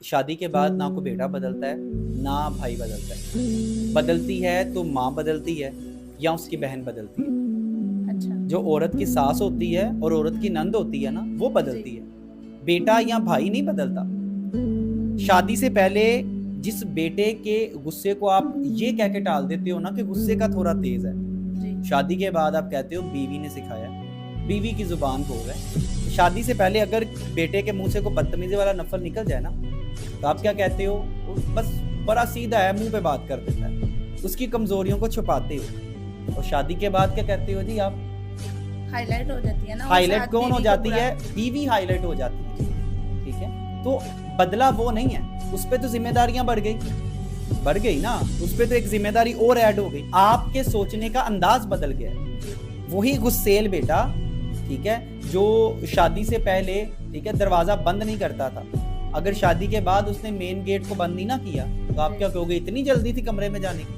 شادی کے بعد نہ کوئی بیٹا بدلتا ہے، نہ بھائی بدلتا ہے۔ بدلتی ہے تو ماں بدلتی ہے یا اس کی بہن بدلتی ہے۔ اچھا، جو عورت کی ساس ہوتی ہے اور عورت کی نند ہوتی ہے نا، وہ جی، بدلتی ہے۔ بیٹا یا بھائی نہیں بدلتا۔ شادی سے پہلے جس بیٹے کے غصے کو آپ یہ کہہ کے ٹال دیتے ہو نا کہ غصے کا تھوڑا تیز ہے، جی، شادی کے بعد آپ کہتے ہو بیوی نے سکھایا، بیوی کی زبان کو ہے۔ شادی سے پہلے اگر بیٹے کے منہ سے کوئی بدتمیزی والا لفظ نکل جائے نا، تو آپ کیا کہتے ہو؟ بس بڑا سیدھا ہے، منہ پہ بات کر دیتا ہے، اس کی کمزوریوں کو چھپاتے ہو۔ اور شادی کے بعد کیا کہتے ہو جی آپ؟ ہائی لائٹ ہو جاتی ہے نا، اور ہائی لائٹ ساتھ کون ہو بیوی کو جاتی برا۔ ہے؟ بیوی ہائی لائٹ ہو جاتی ہے، ٹھیک ہے؟ تو بدلا وہ نہیں ہے، اس پہ تو ذمہ داریاں بڑھ گئی نا، اس پہ تو ایک ذمہ داری اور ایڈ ہو گئی۔ آپ کے سوچنے کا انداز بدل گیا ہے۔ وہی غسیل بیٹا، ٹھیک ہے، جو شادی سے پہلے، ٹھیک ہے، دروازہ بند نہیں کرتا تھا، اگر شادی کے بعد اس نے مین گیٹ کو بند نہیں نہ کیا تو آپ کیا کہو گے؟ اتنی جلدی تھی کمرے میں جانے کی؟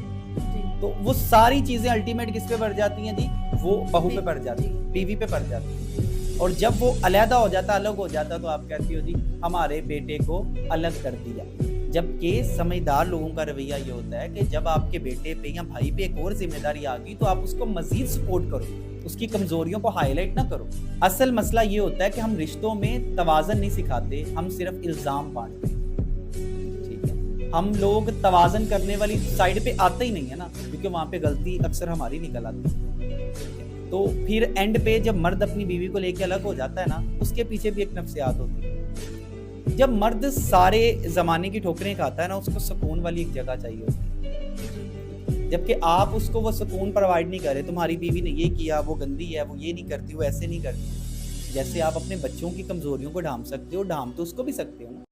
تو وہ ساری چیزیں الٹیمیٹ کس پہ پڑ جاتی ہیں جی؟ وہ بہو پہ پڑ جاتی ہیں، بیوی پہ پڑ جاتی ہیں۔ اور جب وہ علیحدہ ہو جاتا، الگ ہو جاتا، تو آپ کہتی ہو جی ہمارے بیٹے کو الگ کر دیا۔ جبکہ سمجھدار لوگوں کا رویہ یہ ہوتا ہے کہ جب آپ کے بیٹے پہ یا بھائی پہ ایک اور ذمہ داری آ گئی تو آپ اس کو مزید سپورٹ کرو، اس کی کمزوریوں کو ہائی لائٹ نہ کرو۔ اصل مسئلہ یہ ہوتا ہے کہ ہم رشتوں میں توازن نہیں سکھاتے، ہم صرف الزام بانٹتے ہیں، ٹھیک ہے؟ ہم لوگ توازن کرنے والی سائڈ پہ آتے ہی نہیں ہے نا، کیونکہ وہاں پہ غلطی اکثر ہماری نکل آتی ہے۔ تو پھر اینڈ پہ جب مرد اپنی بیوی کو لے کے الگ ہو جاتا ہے نا، اس کے پیچھے بھی ایک نفسیات ہوتی ہے۔ جب مرد سارے زمانے کی ٹھوکریں کھاتا ہے نا، اس کو سکون والی ایک جگہ چاہیے ہوتی ہے، جبکہ آپ اس کو وہ سکون پرووائڈ نہیں کرے۔ تمہاری بیوی نے یہ کیا، وہ گندی ہے، وہ یہ نہیں کرتی، وہ ایسے نہیں کرتی۔ جیسے آپ اپنے بچوں کی کمزوریوں کو ڈھانپ سکتے ہو، ڈھانپ تو اس کو بھی سکتے ہو نا۔